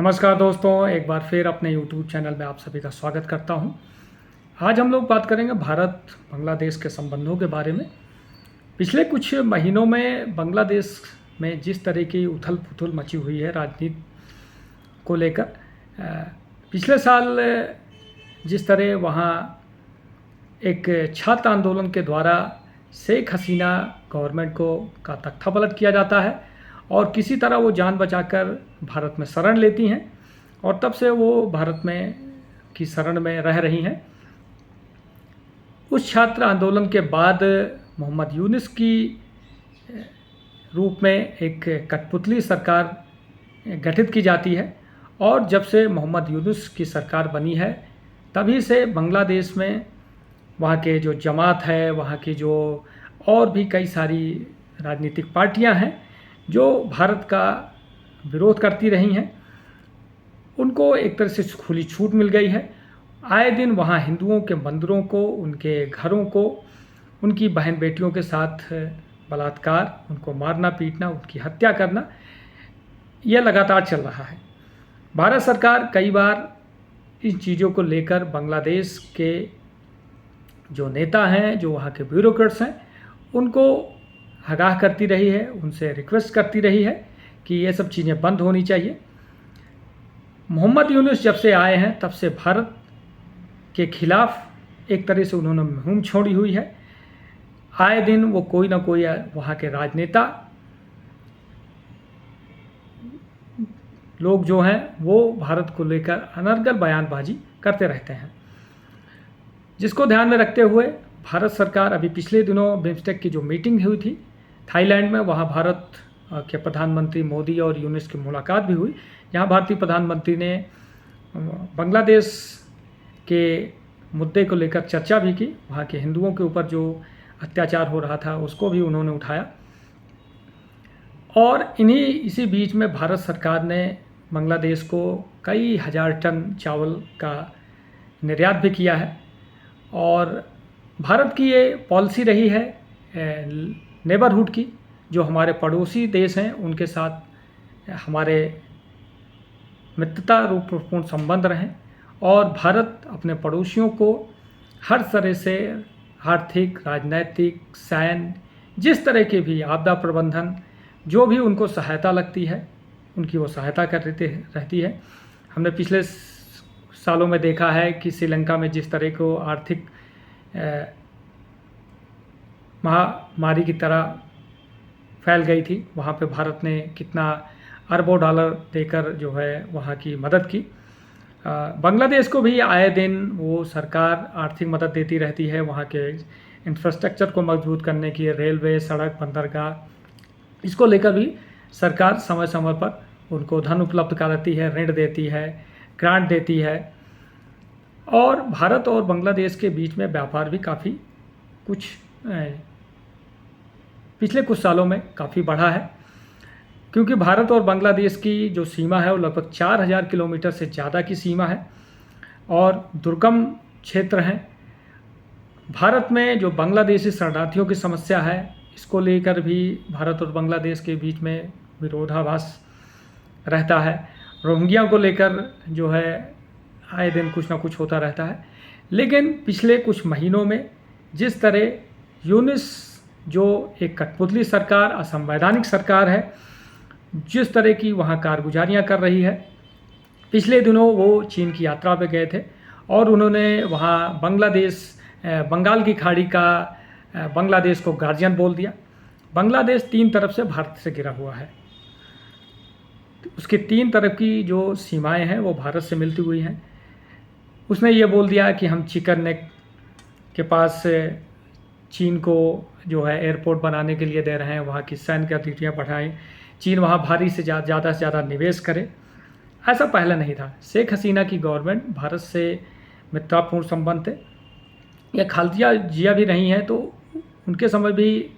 नमस्कार दोस्तों, एक बार फिर अपने YouTube चैनल में आप सभी का स्वागत करता हूं। आज हम लोग बात करेंगे भारत बांग्लादेश के संबंधों के बारे में। पिछले कुछ महीनों में बांग्लादेश में जिस तरह की उथल-पुथल मची हुई है राजनीति को लेकर, पिछले साल जिस तरह वहां एक छात्र आंदोलन के द्वारा शेख हसीना गवर्नमेंट को का तख्तापलट किया जाता है और किसी तरह वो जान बचाकर भारत में शरण लेती हैं और तब से वो भारत में की शरण में रह रही हैं। उस छात्र आंदोलन के बाद मोहम्मद यूनुस की रूप में एक कठपुतली सरकार गठित की जाती है और जब से मोहम्मद यूनुस की सरकार बनी है तभी से बांग्लादेश में वहाँ के जो जमात है, वहाँ की जो और भी कई सारी राजनीतिक पार्टियाँ हैं जो भारत का विरोध करती रही हैं, उनको एक तरह से खुली छूट मिल गई है। आए दिन वहाँ हिंदुओं के मंदिरों को, उनके घरों को, उनकी बहन बेटियों के साथ बलात्कार, उनको मारना पीटना, उनकी हत्या करना, यह लगातार चल रहा है। भारत सरकार कई बार इन चीज़ों को लेकर बांग्लादेश के जो नेता हैं, जो वहाँ के ब्यूरोक्रेट्स हैं, उनको आगाह करती रही है, उनसे रिक्वेस्ट करती रही है कि ये सब चीज़ें बंद होनी चाहिए। मोहम्मद यूनुस जब से आए हैं तब से भारत के खिलाफ एक तरह से उन्होंने मुहिम छोड़ी हुई है। आए दिन वो कोई ना कोई वहाँ के राजनेता लोग जो हैं वो भारत को लेकर अनर्गल बयानबाजी करते रहते हैं, जिसको ध्यान में रखते हुए भारत सरकार अभी पिछले दिनों बिम्स्टेक की जो मीटिंग हुई थी थाईलैंड में, वहाँ भारत के प्रधानमंत्री मोदी और यूनुस की मुलाकात भी हुई, जहाँ भारतीय प्रधानमंत्री ने बांग्लादेश के मुद्दे को लेकर चर्चा भी की। वहाँ के हिंदुओं के ऊपर जो अत्याचार हो रहा था उसको भी उन्होंने उठाया और इसी बीच में भारत सरकार ने बांग्लादेश को कई हज़ार टन चावल का निर्यात भी किया है। और भारत की ये पॉलिसी रही है नेबरहुड की, जो हमारे पड़ोसी देश हैं उनके साथ हमारे मित्रता रूपपूर्ण संबंध रहें और भारत अपने पड़ोसियों को हर तरह से आर्थिक, राजनैतिक, सैन्य, जिस तरह के भी आपदा प्रबंधन, जो भी उनको सहायता लगती है उनकी वो सहायता कर रहती है। हमने पिछले सालों में देखा है कि श्रीलंका में जिस तरह को आर्थिक महामारी की तरह फैल गई थी, वहाँ पे भारत ने कितना अरबों डॉलर देकर जो है वहाँ की मदद की। बांग्लादेश को भी आए दिन वो सरकार आर्थिक मदद देती रहती है, वहाँ के इंफ्रास्ट्रक्चर को मजबूत करने की, रेलवे, सड़क, बंदरगाह, इसको लेकर भी सरकार समय समय पर उनको धन उपलब्ध कराती है, ऋण देती है, ग्रांट देती है। और भारत और बांग्लादेश के बीच में व्यापार भी काफ़ी कुछ पिछले कुछ सालों में काफ़ी बढ़ा है, क्योंकि भारत और बांग्लादेश की जो सीमा है वो लगभग 4000 किलोमीटर से ज़्यादा की सीमा है और दुर्गम क्षेत्र हैं। भारत में जो बांग्लादेशी शरणार्थियों की समस्या है, इसको लेकर भी भारत और बांग्लादेश के बीच में विरोधाभास रहता है। रोहिंग्या को लेकर जो है आए दिन कुछ ना कुछ होता रहता है। लेकिन पिछले कुछ महीनों में जिस तरह यूनुस, जो एक कठपुतली सरकार, असंवैधानिक सरकार है, जिस तरह की वहाँ कारगुजारियाँ कर रही है, पिछले दिनों वो चीन की यात्रा पे गए थे और उन्होंने वहाँ बंगाल की खाड़ी का बांग्लादेश को गार्जियन बोल दिया। बांग्लादेश 3 तरफ से भारत से घिरा हुआ है, उसकी 3 तरफ की जो सीमाएं हैं वो भारत से मिलती हुई हैं। उसने ये बोल दिया कि हम चिकन नेक के पास चीन को जो है एयरपोर्ट बनाने के लिए दे रहे हैं, वहाँ की सैन्य गतिविधियाँ बढ़ाएं, चीन वहाँ भारी से ज़्यादा से ज़्यादा निवेश करे। ऐसा पहले नहीं था। शेख हसीना की गवर्नमेंट भारत से मित्रतापूर्ण संबंध थे, या खालदिया जिया भी रही हैं तो उनके समय भी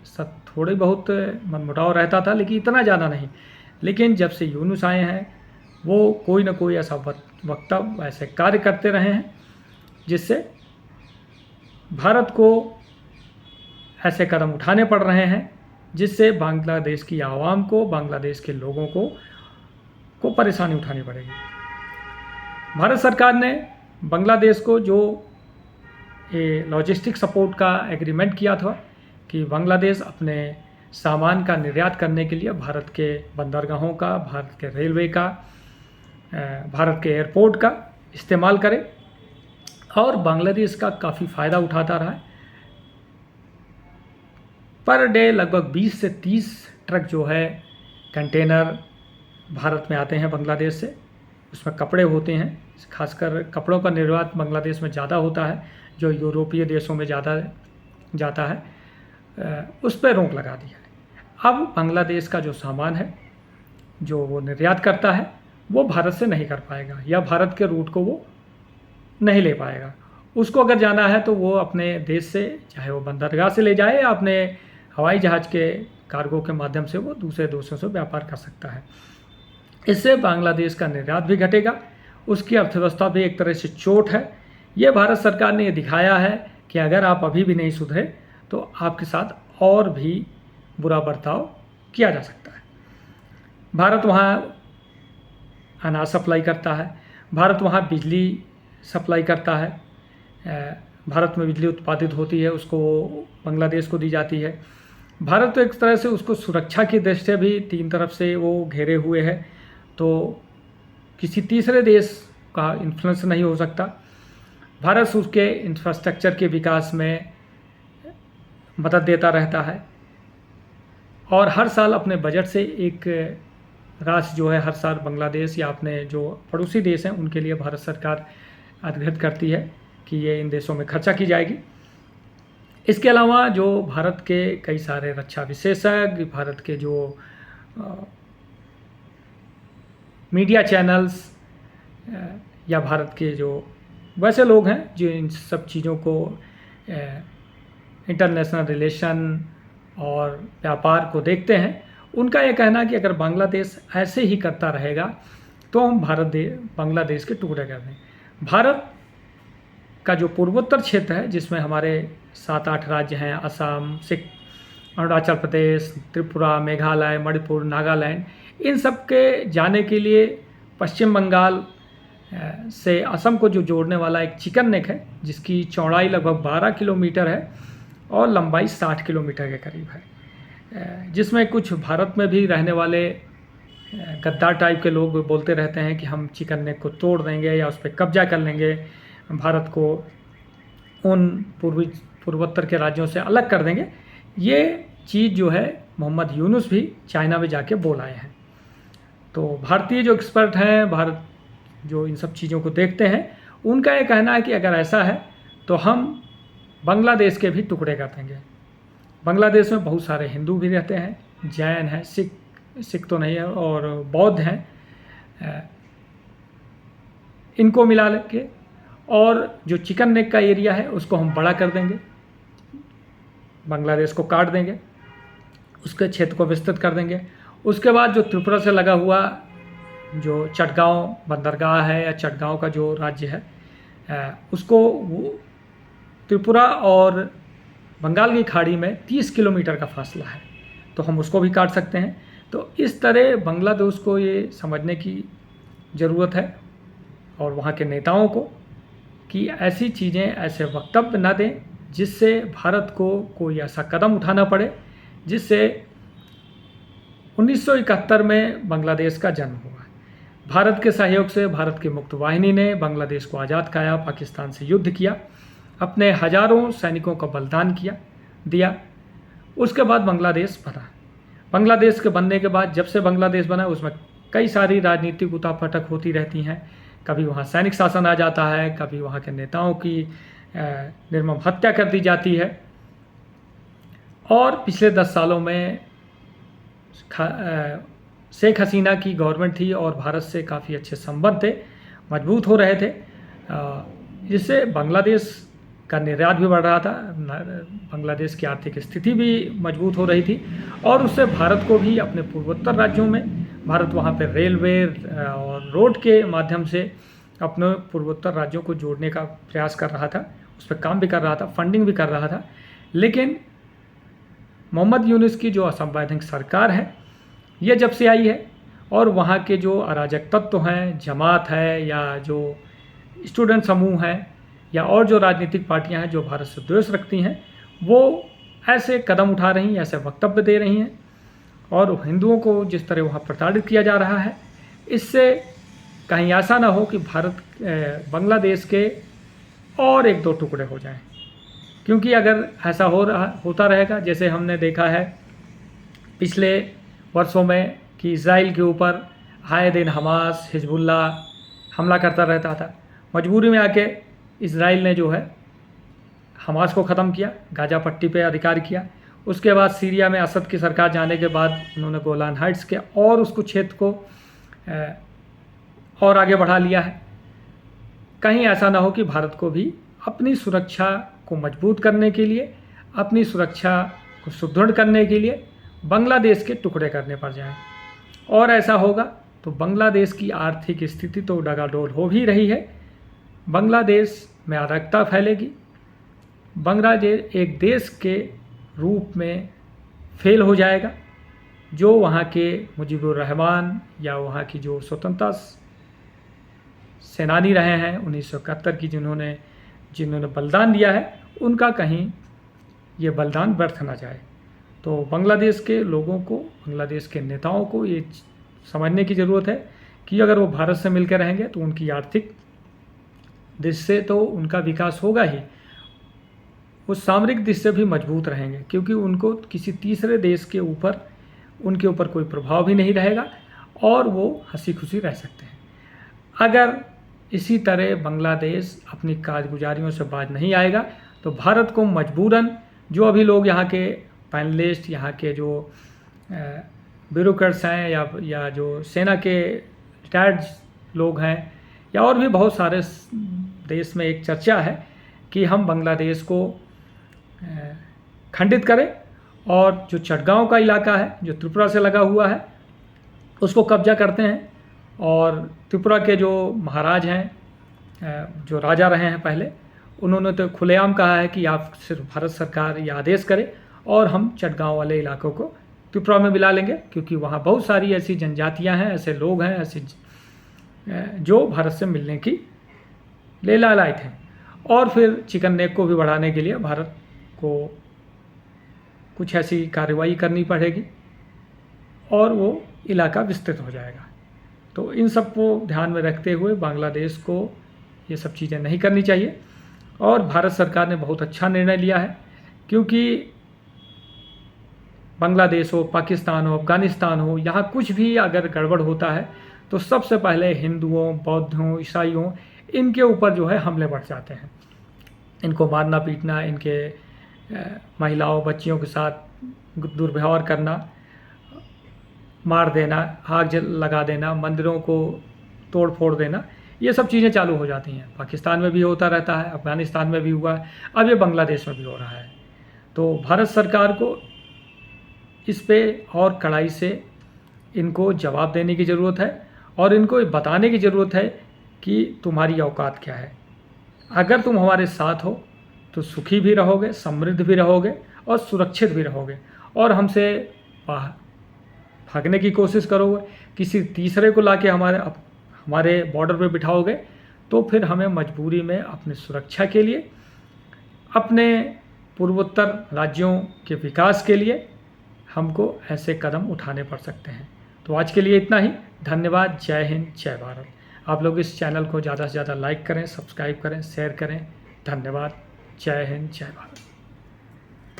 थोड़ी बहुत मनमुटाव रहता था, लेकिन इतना ज़्यादा नहीं। लेकिन जब से यूनुस आए हैं वो कोई ना कोई ऐसा वक्तव्य, ऐसे कार्य करते रहे हैं जिससे भारत को ऐसे कदम उठाने पड़ रहे हैं जिससे बांग्लादेश की आवाम को, बांग्लादेश के लोगों को को परेशानी उठानी पड़ेगी। भारत सरकार ने बांग्लादेश को जो ये लॉजिस्टिक सपोर्ट का एग्रीमेंट किया था कि बांग्लादेश अपने सामान का निर्यात करने के लिए भारत के बंदरगाहों का, भारत के रेलवे का, भारत के एयरपोर्ट का इस्तेमाल करे और बांग्लादेश का काफ़ी फ़ायदा उठाता रहा है। पर डे लगभग 20 से 30 ट्रक जो है कंटेनर भारत में आते हैं बांग्लादेश से। उसमें कपड़े होते हैं, खासकर कपड़ों का निर्यात बांग्लादेश में ज़्यादा होता है, जो यूरोपीय देशों में ज़्यादा जाता है। उस पर रोक लगा दिया है। अब बांग्लादेश का जो सामान है जो वो निर्यात करता है वो भारत से नहीं कर पाएगा या भारत के रूट को वो नहीं ले पाएगा। उसको अगर जाना है तो वो अपने देश से, चाहे वो बंदरगाह से ले जाए या अपने हवाई जहाज़ के कार्गो के माध्यम से वो दूसरे देशों से व्यापार कर सकता है। इससे बांग्लादेश का निर्यात भी घटेगा, उसकी अर्थव्यवस्था भी एक तरह से चोट है। ये भारत सरकार ने ये दिखाया है कि अगर आप अभी भी नहीं सुधरे तो आपके साथ और भी बुरा बर्ताव किया जा सकता है। भारत वहाँ अनाज सप्लाई करता है, भारत वहाँ बिजली सप्लाई करता है, भारत में बिजली उत्पादित होती है उसको बांग्लादेश को दी जाती है। भारत तो एक तरह से उसको सुरक्षा की दृष्टि से भी 3 तरफ से वो घेरे हुए है, तो किसी तीसरे देश का इन्फ्लुएंस नहीं हो सकता। भारत उसके इंफ्रास्ट्रक्चर के विकास में मदद देता रहता है और हर साल अपने बजट से एक राशि जो है हर साल बांग्लादेश या अपने जो पड़ोसी देश हैं उनके लिए भारत सरकार अधिकृत करती है कि ये इन देशों में खर्चा की जाएगी। इसके अलावा जो भारत के कई सारे रक्षा विशेषज्ञ, भारत के जो मीडिया चैनल्स या भारत के जो वैसे लोग हैं जो इन सब चीज़ों को इंटरनेशनल रिलेशन और व्यापार को देखते हैं, उनका ये कहना है कि अगर बांग्लादेश ऐसे ही करता रहेगा तो हम बांग्लादेश के टुकड़े कर दें। भारत का जो पूर्वोत्तर क्षेत्र है जिसमें हमारे 7-8 राज्य हैं, असम, अरुणाचल प्रदेश, त्रिपुरा, मेघालय, मणिपुर, नागालैंड, इन सब के जाने के लिए पश्चिम बंगाल से असम को जो जोड़ने वाला एक चिकन नेक है जिसकी चौड़ाई लगभग 12 किलोमीटर है और लंबाई 60 किलोमीटर के करीब है, जिसमें कुछ भारत में भी रहने वाले गद्दार टाइप के लोग बोलते रहते हैं कि हम चिकन नेक को तोड़ देंगे या उस पर कब्जा कर लेंगे, भारत को उन पूर्वोत्तर के राज्यों से अलग कर देंगे। ये चीज़ जो है मोहम्मद यूनुस भी चाइना में जाके बोल आए हैं। तो भारतीय जो एक्सपर्ट हैं, भारत जो इन सब चीज़ों को देखते हैं, उनका ये कहना है कि अगर ऐसा है तो हम बांग्लादेश के भी टुकड़े कर देंगे। बांग्लादेश में बहुत सारे हिंदू भी रहते हैं, जैन हैं, सिख तो नहीं है, और बौद्ध हैं, इनको मिला के और जो चिकन नेक का एरिया है उसको हम बड़ा कर देंगे, बांग्लादेश को काट देंगे, उसके क्षेत्र को विस्तृत कर देंगे। उसके बाद जो त्रिपुरा से लगा हुआ जो चटगांव बंदरगाह है या चटगांव का जो राज्य है, उसको त्रिपुरा और बंगाल की खाड़ी में 30 किलोमीटर का फासला है, तो हम उसको भी काट सकते हैं। तो इस तरह बांग्लादेश को ये समझने की ज़रूरत है और वहाँ के नेताओं को कि ऐसी चीज़ें, ऐसे वक्तव्य ना दें जिससे भारत को कोई ऐसा कदम उठाना पड़े जिससे 1971 में बांग्लादेश का जन्म हुआ। भारत के सहयोग से भारत की मुक्त वाहिनी ने बांग्लादेश को आज़ाद कराया, पाकिस्तान से युद्ध किया, अपने हजारों सैनिकों का बलिदान दिया। उसके बाद बांग्लादेश बना। बांग्लादेश के बनने के बाद, जब से बांग्लादेश बना, उसमें कई सारी राजनीतिक उठापटक होती रहती हैं। कभी वहाँ सैनिक शासन आ जाता है, कभी वहाँ के नेताओं की निर्मम हत्या कर दी जाती है। और पिछले 10 सालों में शेख हसीना की गवर्नमेंट थी और भारत से काफ़ी अच्छे संबंध थे, मजबूत हो रहे थे, जिससे बांग्लादेश का निर्यात भी बढ़ रहा था, बांग्लादेश की आर्थिक स्थिति भी मजबूत हो रही थी और उससे भारत को भी अपने पूर्वोत्तर राज्यों में, भारत वहाँ पर रेलवे और रोड के माध्यम से अपने पूर्वोत्तर राज्यों को जोड़ने का प्रयास कर रहा था, उस पर काम भी कर रहा था, फंडिंग भी कर रहा था। लेकिन मोहम्मद यूनुस की जो असंवैधानिक सरकार है, ये जब से आई है और वहाँ के जो अराजक तत्व हैं, जमात है या जो स्टूडेंट समूह हैं या और जो राजनीतिक पार्टियां हैं जो भारत से द्वेष रखती हैं, वो ऐसे कदम उठा रही हैं, ऐसे वक्तव्य दे रही हैं और हिंदुओं को जिस तरह वहाँ प्रताड़ित किया जा रहा है, इससे कहीं ऐसा ना हो कि बांग्लादेश के और एक दो टुकड़े हो जाएं। क्योंकि अगर ऐसा होता रहेगा, जैसे हमने देखा है पिछले वर्षों में कि इजराइल के ऊपर आए दिन हमास, हिजबुल्लाह हमला करता रहता था, मजबूरी में आके इजराइल ने जो है हमास को ख़त्म किया, गाजा पट्टी पे अधिकार किया। उसके बाद सीरिया में असद की सरकार जाने के बाद उन्होंने गोलान हाइट्स के और उसको क्षेत्र को और आगे बढ़ा लिया है। कहीं ऐसा ना हो कि भारत को भी अपनी सुरक्षा को मजबूत करने के लिए, अपनी सुरक्षा को सुदृढ़ करने के लिए बांग्लादेश के टुकड़े करने पड़ जाएं। और ऐसा होगा तो बांग्लादेश की आर्थिक स्थिति तो डगाडोल हो भी रही है, बांग्लादेश में अराजकता फैलेगी, बांग्लादेश एक देश के रूप में फेल हो जाएगा। जो वहाँ के मुजीबुर रहमान या वहाँ की जो स्वतंत्रता सेनानी रहे हैं 1971 की, जिन्होंने बलिदान दिया है, उनका कहीं ये बलिदान व्यर्थ ना जाए। तो बांग्लादेश के लोगों को, बांग्लादेश के नेताओं को ये समझने की ज़रूरत है कि अगर वो भारत से मिलकर रहेंगे तो उनकी आर्थिक दृष्टि से तो उनका विकास होगा ही, वो सामरिक दृष्टि से भी मजबूत रहेंगे, क्योंकि उनको किसी तीसरे देश के ऊपर उनके ऊपर कोई प्रभाव भी नहीं रहेगा और वो हंसी खुशी रह सकते हैं। अगर इसी तरह बांग्लादेश अपनी कारगुजारियों से बाज नहीं आएगा तो भारत को मजबूरन, जो अभी लोग यहाँ के पैनलिस्ट, यहाँ के जो ब्यूरोक्रेट्स हैं या जो सेना के रिटायर्ड लोग हैं या और भी बहुत सारे देश में एक चर्चा है कि हम बांग्लादेश को खंडित करें और जो चटगांव का इलाका है जो त्रिपुरा से लगा हुआ है उसको कब्जा करते हैं। और त्रिपुरा के जो महाराज हैं, जो राजा रहे हैं पहले, उन्होंने तो खुलेआम कहा है कि आप सिर्फ भारत सरकार ये आदेश करे और हम चटगांव वाले इलाकों को त्रिपुरा में मिला लेंगे, क्योंकि वहाँ बहुत सारी ऐसी जनजातियाँ हैं, ऐसे लोग हैं, ऐसे जो भारत से मिलने की ले लायक हैं। और फिर चिकन नेक को भी बढ़ाने के लिए भारत को कुछ ऐसी कार्रवाई करनी पड़ेगी और वो इलाका विस्तृत हो जाएगा। तो इन सब को ध्यान में रखते हुए बांग्लादेश को ये सब चीज़ें नहीं करनी चाहिए। और भारत सरकार ने बहुत अच्छा निर्णय लिया है, क्योंकि बांग्लादेश हो, पाकिस्तान हो, अफ़गानिस्तान हो, यहाँ कुछ भी अगर गड़बड़ होता है तो सबसे पहले हिंदुओं, बौद्धों, ईसाइयों, इनके ऊपर जो है हमले बढ़ जाते हैं। इनको मारना पीटना, इनके महिलाओं बच्चियों के साथ दुर्व्यवहार करना, मार देना, आग लगा देना, मंदिरों को तोड़ फोड़ देना, ये सब चीज़ें चालू हो जाती हैं। पाकिस्तान में भी होता रहता है, अफ़गानिस्तान में भी हुआ है, अब ये बांग्लादेश में भी हो रहा है। तो भारत सरकार को इस पे और कड़ाई से इनको जवाब देने की ज़रूरत है और इनको बताने की ज़रूरत है कि तुम्हारी औकात क्या है। अगर तुम हमारे साथ हो तो सुखी भी रहोगे, समृद्ध भी रहोगे और सुरक्षित भी रहोगे, और हमसे भागने की कोशिश करोगे, किसी तीसरे को लाके हमारे बॉर्डर पे बिठाओगे, तो फिर हमें मजबूरी में अपनी सुरक्षा के लिए, अपने पूर्वोत्तर राज्यों के विकास के लिए हमको ऐसे कदम उठाने पड़ सकते हैं। तो आज के लिए इतना ही। धन्यवाद। जय हिंद, जय भारत। आप लोग इस चैनल को ज़्यादा से ज़्यादा लाइक करें, सब्सक्राइब करें, शेयर करें। धन्यवाद। जय हिंद, जय भारत।